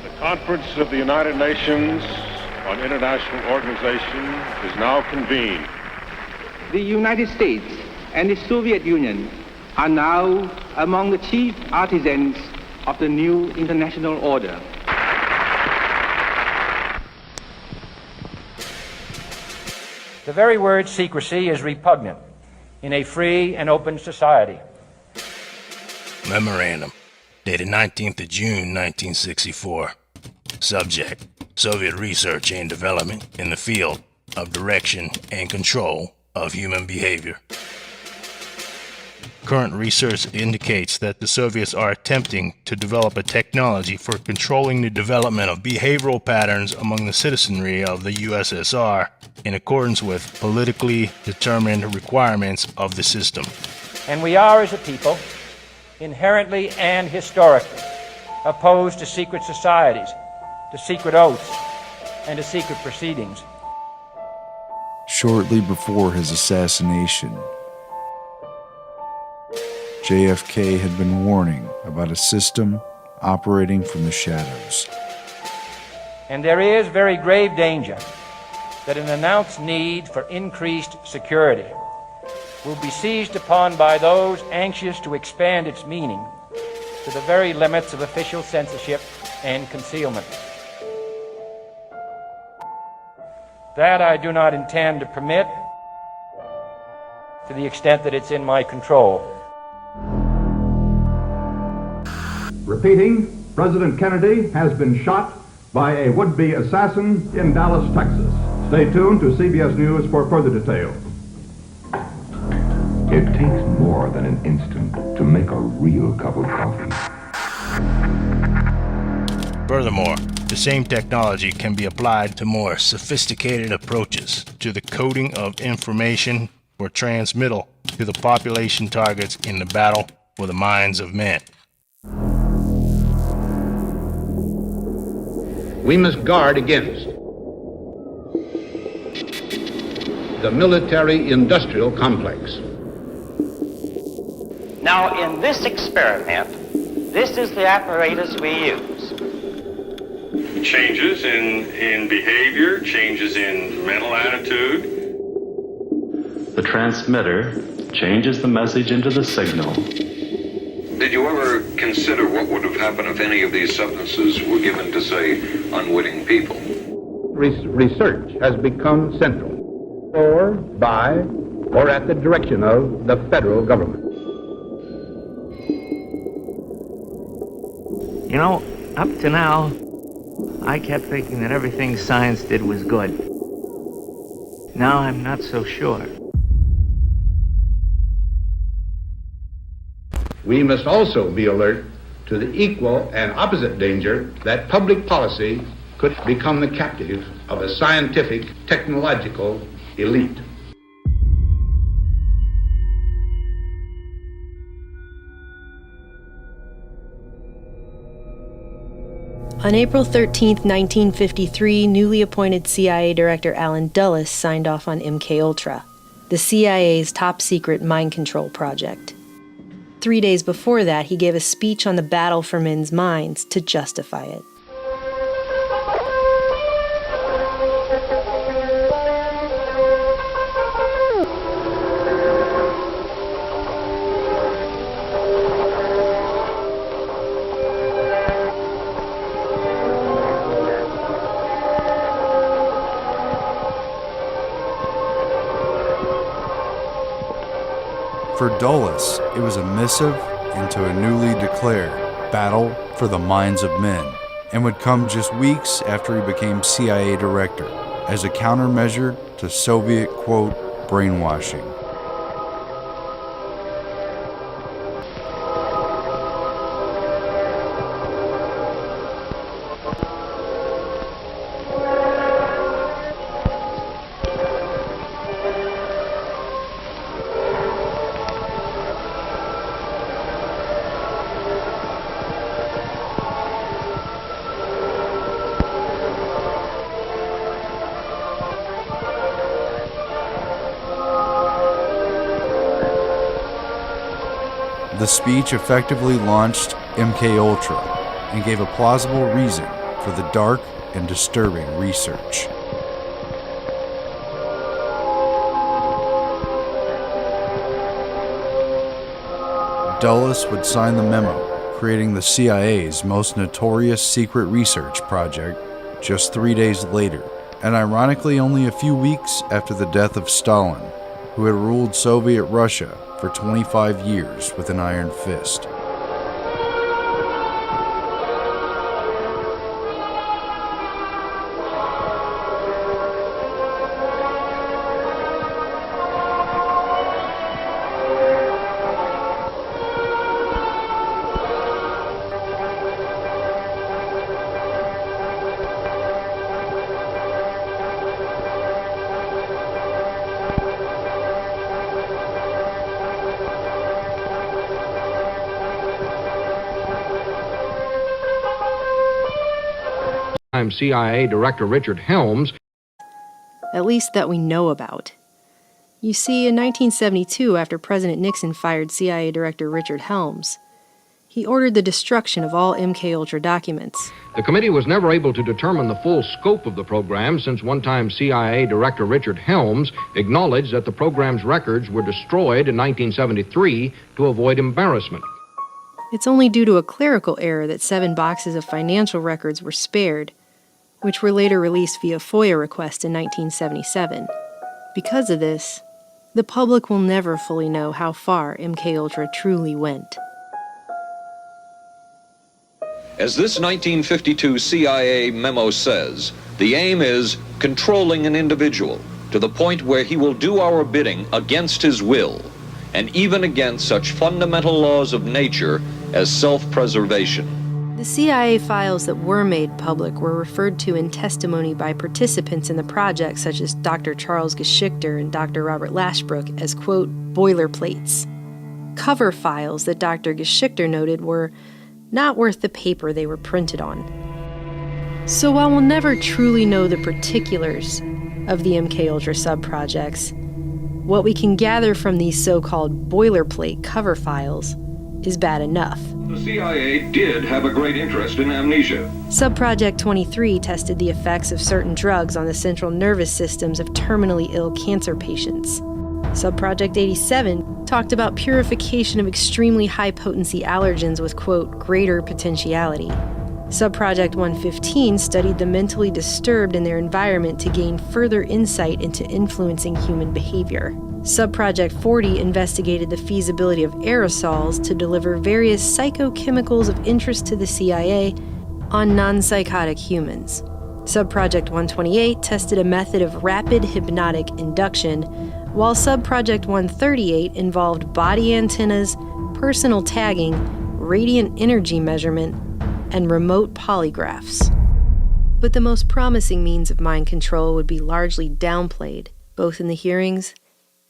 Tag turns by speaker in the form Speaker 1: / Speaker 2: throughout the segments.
Speaker 1: The Conference of the United Nations on International Organization is now convened.
Speaker 2: The United States and the Soviet Union are now among the chief artisans of the new international order.
Speaker 3: The very word secrecy is repugnant in a free and open society.
Speaker 4: Memorandum, dated 19th of June, 1964. Subject, Soviet research and development in the field of direction and control of human behavior. Current research indicates that the Soviets are attempting to develop a technology for controlling the development of behavioral patterns among the citizenry of the USSR in accordance with politically determined requirements of the system.
Speaker 3: And we are, as a people, inherently and historically opposed to secret societies, to secret oaths, and to secret proceedings.
Speaker 5: Shortly before his assassination, JFK had been warning about a system operating from the shadows.
Speaker 3: And there is very grave danger that an announced need for increased security will be seized upon by those anxious to expand its meaning to the very limits of official censorship and concealment. That I do not intend to permit to the extent that it's in my control.
Speaker 6: Repeating, President Kennedy has been shot by a would-be assassin in Dallas, Texas. Stay tuned to CBS News for further details.
Speaker 7: It takes more than an instant to make a real cup of coffee.
Speaker 4: Furthermore, the same technology can be applied to more sophisticated approaches to the coding of information for transmittal to the population targets in the battle for the minds of men.
Speaker 8: We must guard against the military-industrial complex.
Speaker 9: Now, in this experiment, this is the apparatus we use.
Speaker 1: Changes in behavior, changes in mental attitude.
Speaker 10: The transmitter changes the message into the signal.
Speaker 11: Did you ever consider what would have happened if any of these substances were given to, say, unwitting people?
Speaker 8: Research has become central, or by, or at the direction of the federal government.
Speaker 12: You know, up to now, I kept thinking that everything science did was good. Now I'm not so sure.
Speaker 8: We must also be alert to the equal and opposite danger that public policy could become the captive of a scientific, technological elite.
Speaker 13: On April 13, 1953, newly appointed CIA Director Allen Dulles signed off on MKUltra, the CIA's top-secret mind control project. 3 days before that, he gave a speech on the battle for men's minds to justify it.
Speaker 5: For Dulles, it was a missive into a newly declared battle for the minds of men, and would come just weeks after he became CIA director, as a countermeasure to Soviet, quote, brainwashing. The speech effectively launched MKUltra and gave a plausible reason for the dark and disturbing research. Dulles would sign the memo, creating the CIA's most notorious secret research project just 3 days later, and ironically only a few weeks after the death of Stalin, who had ruled Soviet Russia for 25 years with an iron fist.
Speaker 14: CIA Director Richard Helms.
Speaker 13: At least that we know about. You see, in 1972, after President Nixon fired CIA Director Richard Helms, he ordered the destruction of all MKUltra documents.
Speaker 14: The committee was never able to determine the full scope of the program since one-time CIA Director Richard Helms acknowledged that the program's records were destroyed in 1973 to avoid embarrassment.
Speaker 13: It's only due to a clerical error that 7 boxes of financial records were spared, which were later released via FOIA request in 1977. Because of this, the public will never fully know how far MKUltra truly went.
Speaker 11: As this 1952 CIA memo says, the aim is controlling an individual to the point where he will do our bidding against his will, and even against such fundamental laws of nature as self-preservation.
Speaker 13: The CIA files that were made public were referred to in testimony by participants in the project, such as Dr. Charles Geschichter and Dr. Robert Lashbrook, as, quote, boilerplates. Cover files that Dr. Geschichter noted were not worth the paper they were printed on. So while we'll never truly know the particulars of the MKUltra subprojects, what we can gather from these so-called boilerplate cover files is bad enough.
Speaker 11: The CIA did have a great interest in amnesia.
Speaker 13: Subproject 23 tested the effects of certain drugs on the central nervous systems of terminally ill cancer patients. Subproject 87 talked about purification of extremely high-potency allergens with, quote, greater potentiality. Subproject 115 studied the mentally disturbed and their environment to gain further insight into influencing human behavior. Subproject 40 investigated the feasibility of aerosols to deliver various psychochemicals of interest to the CIA on non-psychotic humans. Subproject 128 tested a method of rapid hypnotic induction, while Subproject 138 involved body antennas, personal tagging, radiant energy measurement, and remote polygraphs. But the most promising means of mind control would be largely downplayed, both in the hearings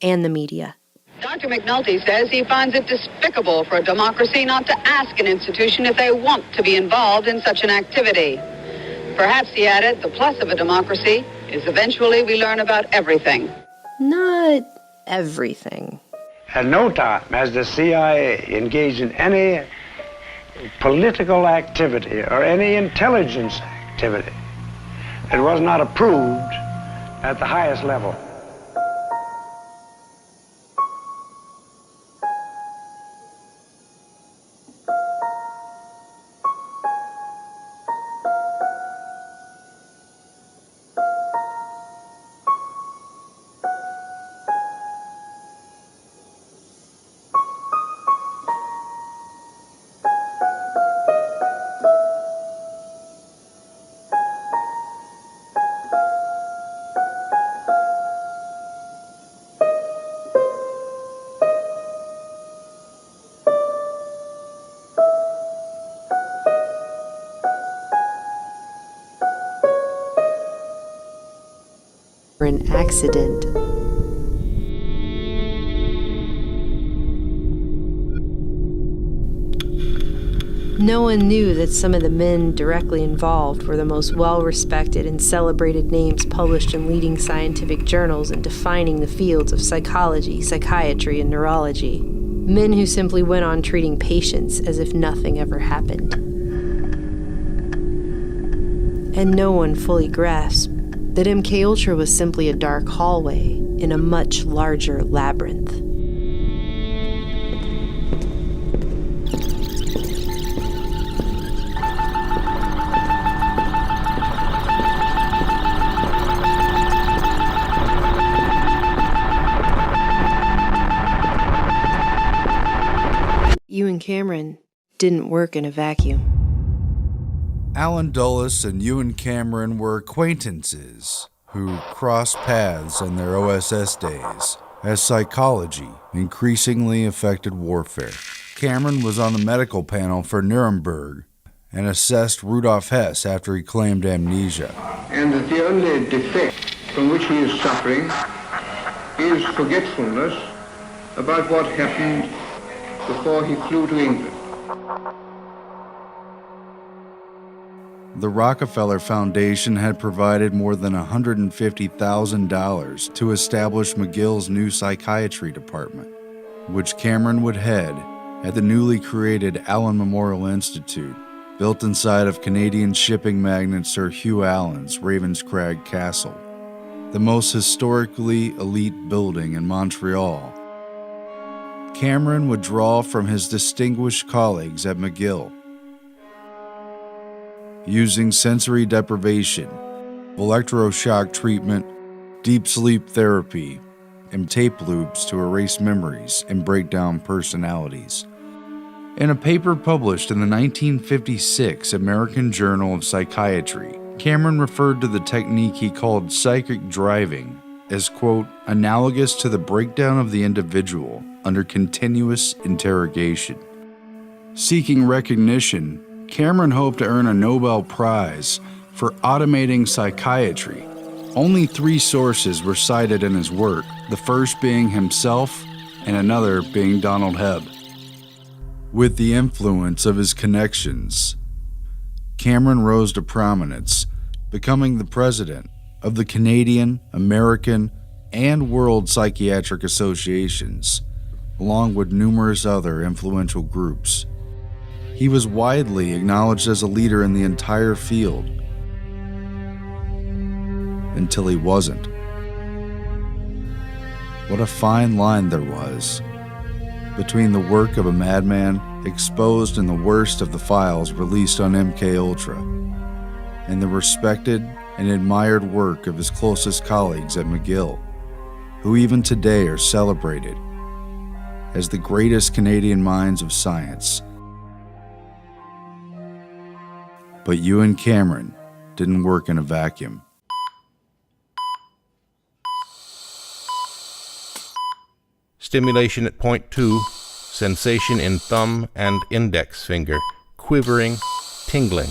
Speaker 13: and the media.
Speaker 15: Dr. McNulty says he finds it despicable for a democracy not to ask an institution if they want to be involved in such an activity. Perhaps, he added, the plus of a democracy is eventually we learn about everything.
Speaker 13: Not everything.
Speaker 16: At no time has the CIA engaged in any political activity or any intelligence activity that was not approved at the highest level.
Speaker 13: An accident. No one knew that some of the men directly involved were the most well-respected and celebrated names published in leading scientific journals and defining the fields of psychology, psychiatry, and neurology. Men who simply went on treating patients as if nothing ever happened. And no one fully grasped that MKUltra was simply a dark hallway in a much larger labyrinth. Ewan Cameron didn't work in a vacuum.
Speaker 5: Alan Dulles and Ewan Cameron were acquaintances who crossed paths in their OSS days as psychology increasingly affected warfare. Cameron was on the medical panel for Nuremberg and assessed Rudolf Hess after he claimed amnesia.
Speaker 17: And that the only defect from which he is suffering is forgetfulness about what happened before he flew to England.
Speaker 5: The Rockefeller Foundation had provided more than $150,000 to establish McGill's new psychiatry department, which Cameron would head at the newly created Allen Memorial Institute, built inside of Canadian shipping magnate Sir Hugh Allen's Ravenscrag Castle, the most historically elite building in Montreal. Cameron would draw from his distinguished colleagues at McGill, using sensory deprivation, electroshock treatment, deep sleep therapy, and tape loops to erase memories and break down personalities. In a paper published in the 1956 American Journal of Psychiatry, Cameron referred to the technique he called psychic driving as, quote, analogous to the breakdown of the individual under continuous interrogation. Seeking recognition, Cameron hoped to earn a Nobel Prize for automating psychiatry. Only 3 sources were cited in his work, the first being himself and another being Donald Hebb. With the influence of his connections, Cameron rose to prominence, becoming the president of the Canadian, American, and World Psychiatric Associations, along with numerous other influential groups. He was widely acknowledged as a leader in the entire field, until he wasn't. What a fine line there was between the work of a madman exposed in the worst of the files released on MKUltra and the respected and admired work of his closest colleagues at McGill, who even today are celebrated as the greatest Canadian minds of science. But Ewan Cameron didn't work in a vacuum.
Speaker 18: Stimulation at point 2, sensation in thumb and index finger, quivering, tingling.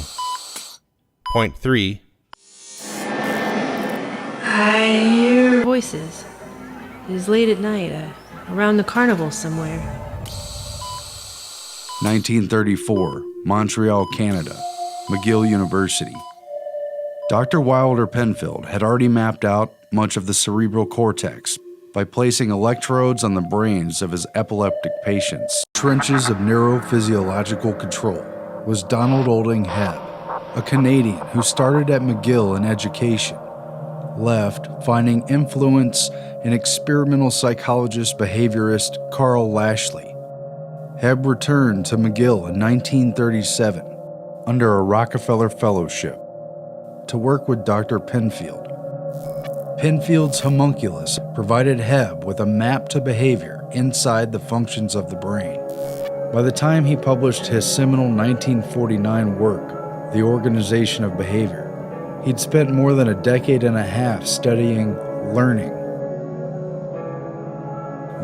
Speaker 18: Point 3.
Speaker 13: I hear voices. It is late at night, around the carnival somewhere.
Speaker 5: 1934, Montreal, Canada, McGill University. Dr. Wilder Penfield had already mapped out much of the cerebral cortex by placing electrodes on the brains of his epileptic patients. Trenches of neurophysiological control was Donald Olding Hebb, a Canadian who started at McGill in education, left finding influence in experimental psychologist behaviorist Carl Lashley. Hebb returned to McGill in 1937 under a Rockefeller Fellowship to work with Dr. Penfield. Penfield's homunculus provided Hebb with a map to behavior inside the functions of the brain. By the time he published his seminal 1949 work, The Organization of Behavior, he'd spent more than a decade and a half studying learning.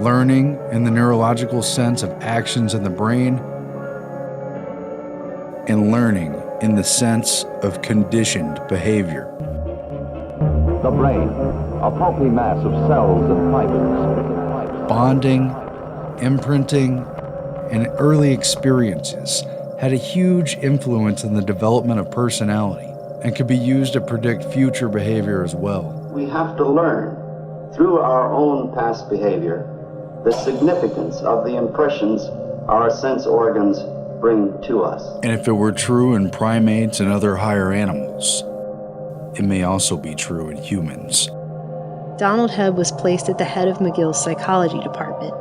Speaker 5: Learning in the neurological sense of actions in the brain, and learning in the sense of conditioned behavior.
Speaker 19: The brain, a pulpy mass of cells and fibers.
Speaker 5: Bonding, imprinting, and early experiences had a huge influence in the development of personality and could be used to predict future behavior as well.
Speaker 20: We have to learn through our own past behavior the significance of the impressions our sense organs bring to us.
Speaker 5: And if it were true in primates and other higher animals, it may also be true in humans.
Speaker 13: Donald Hebb was placed at the head of McGill's psychology department.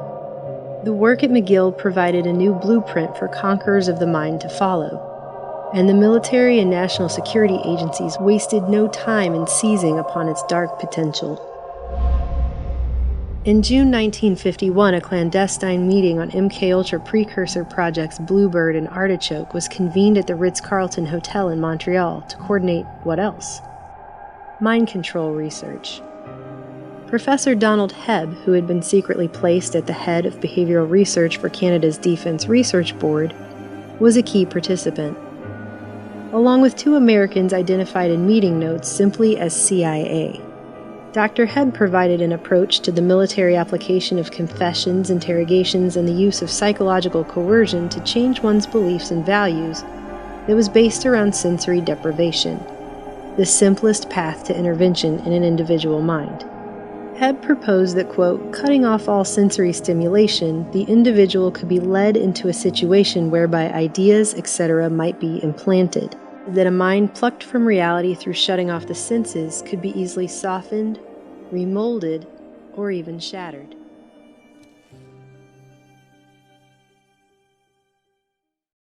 Speaker 13: The work at McGill provided a new blueprint for conquerors of the mind to follow, and the military and national security agencies wasted no time in seizing upon its dark potential. In June 1951, a clandestine meeting on MKUltra precursor projects Bluebird and Artichoke was convened at the Ritz-Carlton Hotel in Montreal to coordinate what else? Mind control research. Professor Donald Hebb, who had been secretly placed at the head of behavioral research for Canada's Defense Research Board, was a key participant, along with two Americans identified in meeting notes simply as CIA. Dr. Hebb provided an approach to the military application of confessions, interrogations, and the use of psychological coercion to change one's beliefs and values that was based around sensory deprivation, the simplest path to intervention in an individual mind. Hebb proposed that, quote, cutting off all sensory stimulation, the individual could be led into a situation whereby ideas, etc. might be implanted, that a mind plucked from reality through shutting off the senses could be easily softened, remolded, or even shattered.